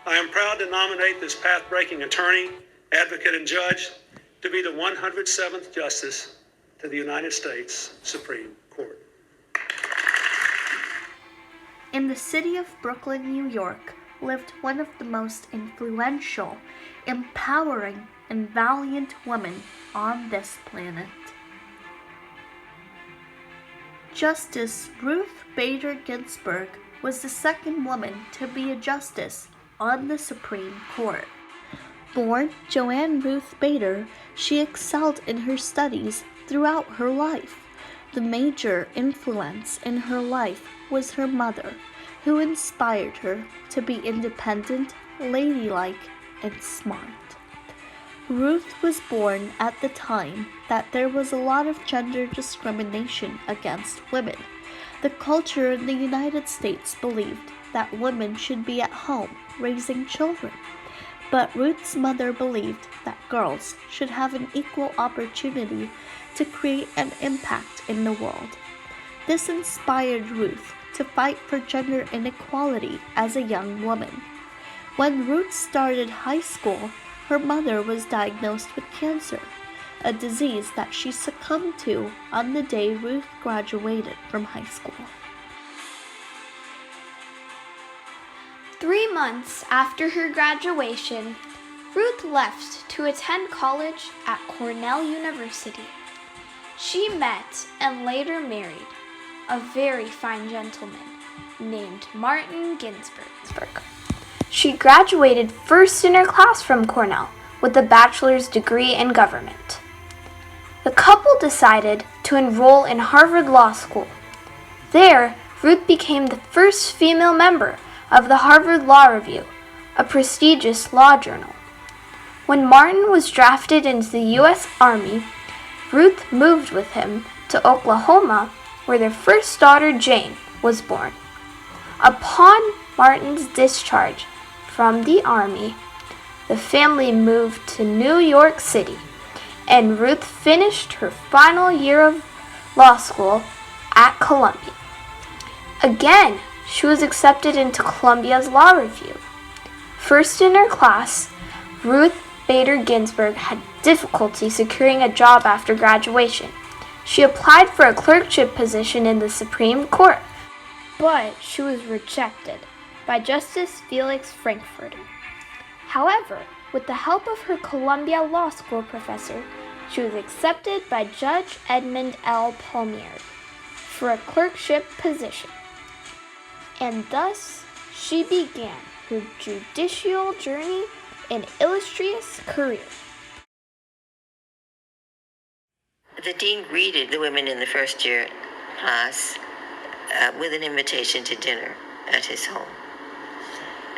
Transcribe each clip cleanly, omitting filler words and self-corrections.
I am proud to nominate this path-breaking attorney, advocate, and judge to be the 107th Justice to the United States Supreme Court. In the city of Brooklyn, New York, lived one of the most influential, empowering, and valiant women on this planet. Justice Ruth Bader Ginsburg was the second woman to be a justice on the Supreme Court. Born Joanne Ruth Bader, she excelled in her studies throughout her life. The major influence in her life was her mother, who inspired her to be independent, ladylike, and smart. Ruth was born at the time that there was a lot of gender discrimination against women. The culture in the United States believed that women should be at home raising children. But Ruth's mother believed that girls should have an equal opportunity to create an impact in the world. This inspired Ruth to fight for gender inequality as a young woman. When Ruth started high school, her mother was diagnosed with cancer, a disease that she succumbed to on the day Ruth graduated from high school. 3 months after her graduation, Ruth left to attend college at Cornell University. She met and later married a very fine gentleman named Martin Ginsburg. She graduated first in her class from Cornell with a bachelor's degree in government. The couple decided to enroll in Harvard Law School. There, Ruth became the first female member of the Harvard Law Review, a prestigious law journal. When Martin was drafted into the U.S. Army, Ruth moved with him to Oklahoma, where their first daughter, Jane, was born. Upon Martin's discharge from the Army, the family moved to New York City, and Ruth finished her final year of law school at Columbia. Again, she was accepted into Columbia's Law Review. First in her class, Ruth Bader Ginsburg had difficulty securing a job after graduation. She applied for a clerkship position in the Supreme Court, but she was rejected by Justice Felix Frankfurter. However, with the help of her Columbia Law School professor, she was accepted by Judge Edmund L. Palmieri for a clerkship position. And thus, she began her judicial journey and illustrious career. The dean greeted the women in the first year class with an invitation to dinner at his home.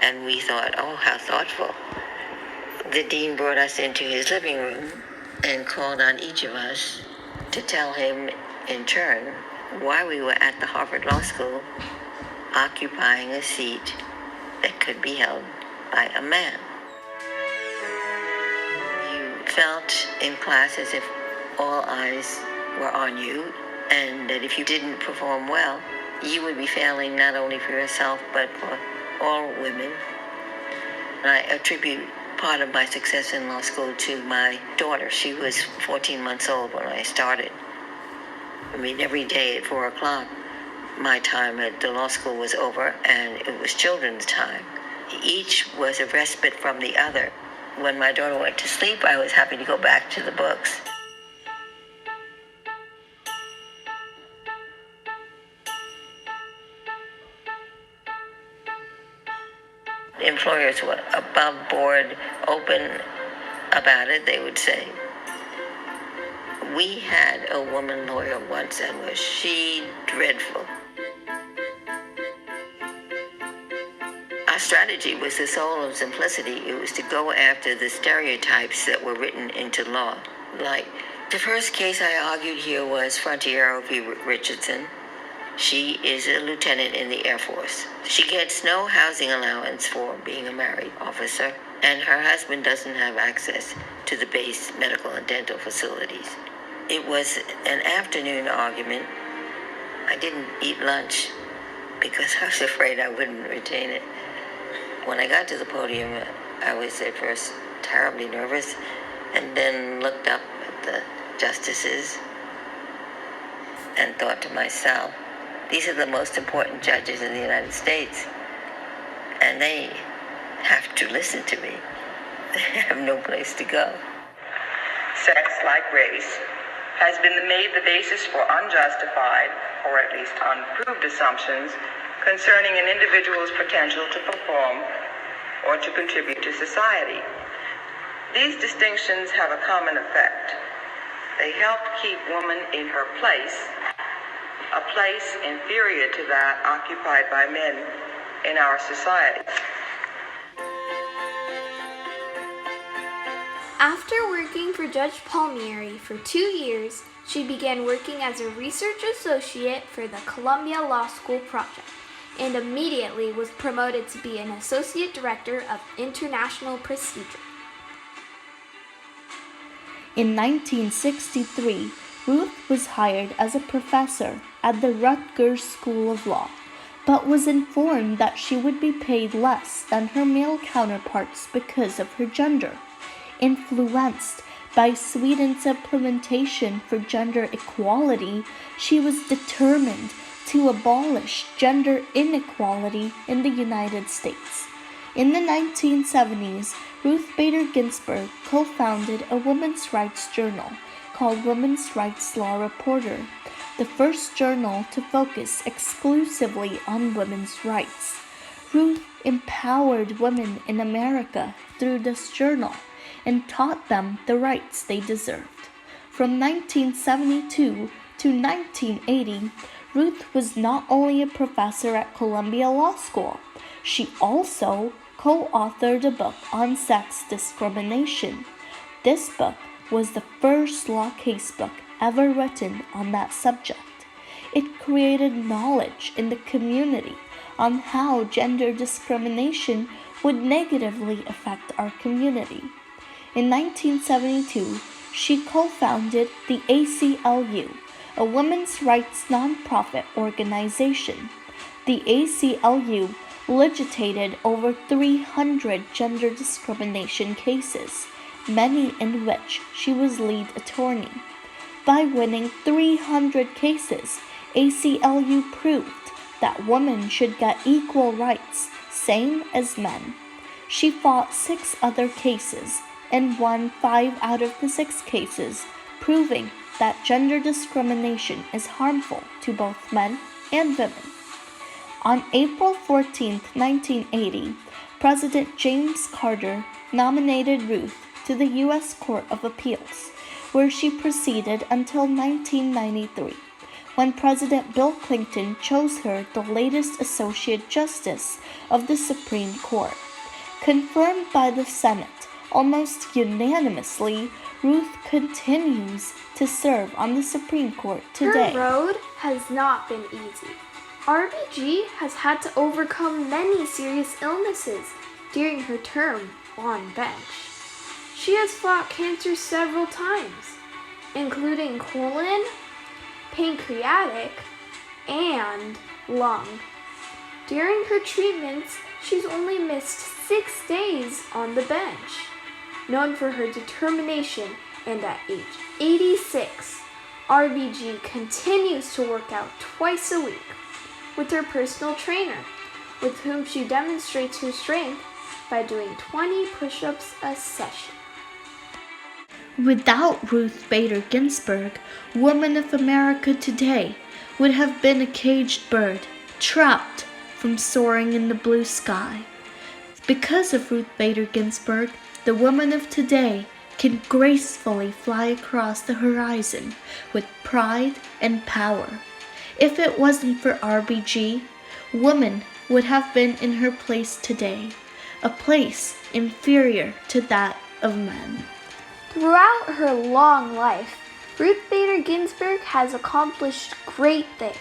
And we thought, oh, how thoughtful. The dean brought us into his living room and called on each of us to tell him in turn why we were at the Harvard Law School occupying a seat that could be held by a man. You felt in class as if all eyes were on you, and that if you didn't perform well, you would be failing not only for yourself, but for all women. And I attribute part of my success in law school to my daughter. She was 14 months old when I started. I mean, every day at 4 o'clock, my time at the law school was over, and it was children's time. Each was a respite from the other. When my daughter went to sleep, I was happy to go back to the books. Employers were above board, open about it. They would say, we had a woman lawyer once, and was she dreadful. Our strategy was the soul of simplicity. It was to go after the stereotypes that were written into law. Like, the first case I argued here was Frontiero v. Richardson. She is a lieutenant in the Air Force. She gets no housing allowance for being a married officer, and her husband doesn't have access to the base medical and dental facilities. It was an afternoon argument. I didn't eat lunch because I was afraid I wouldn't retain it. When I got to the podium, I was at first terribly nervous, and then looked up at the justices and thought to myself, these are the most important judges in the United States, and they have to listen to me. They have no place to go. Sex, like race, has been made the basis for unjustified, or at least unproved assumptions concerning an individual's potential to perform or to contribute to society. These distinctions have a common effect. They help keep woman in her place, a place inferior to that occupied by men in our society. After working for Judge Palmieri for 2 years, she began working as a research associate for the Columbia Law School project and immediately was promoted to be an associate director of international procedure. In 1963, Ruth was hired as a professor at the Rutgers School of Law, but was informed that she would be paid less than her male counterparts because of her gender. Influenced by Sweden's implementation for gender equality, she was determined to abolish gender inequality in the United States. In the 1970s, Ruth Bader Ginsburg co-founded a women's rights journal called Women's Rights Law Reporter, the first journal to focus exclusively on women's rights. Ruth empowered women in America through this journal and taught them the rights they deserved. From 1972 to 1980, Ruth was not only a professor at Columbia Law School, she also co-authored a book on sex discrimination. This book was the first law casebook ever written on that subject. It created knowledge in the community on how gender discrimination would negatively affect our community. In 1972, she co-founded the ACLU, a women's rights nonprofit organization. The ACLU litigated over 300 gender discrimination cases, many in which she was lead attorney. By winning 300 cases, ACLU proved that women should get equal rights, same as men. She fought 6 other cases and won 5 out of the 6 cases, proving that gender discrimination is harmful to both men and women. On April 14, 1980, President James Carter nominated Ruth to the U.S. Court of Appeals, where she proceeded until 1993, when President Bill Clinton chose her the latest Associate Justice of the Supreme Court. Confirmed by the Senate almost unanimously, Ruth continues to serve on the Supreme Court today. Her road has not been easy. RBG has had to overcome many serious illnesses during her term on bench. She has fought cancer several times, including colon, pancreatic, and lung. During her treatments, she's only missed 6 days on the bench. Known for her determination, and at age 86, RBG continues to work out twice a week with her personal trainer, with whom she demonstrates her strength by doing 20 push-ups a session. Without Ruth Bader Ginsburg, women of America today would have been a caged bird, trapped from soaring in the blue sky. Because of Ruth Bader Ginsburg, the women of today can gracefully fly across the horizon with pride and power. If it wasn't for RBG, women would have been in her place today, a place inferior to that of men. Throughout her long life, Ruth Bader Ginsburg has accomplished great things.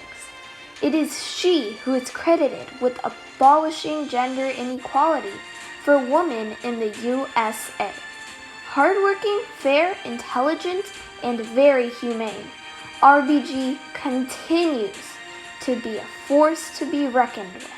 It is she who is credited with abolishing gender inequality for women in the USA. Hardworking, fair, intelligent, and very humane, RBG continues to be a force to be reckoned with.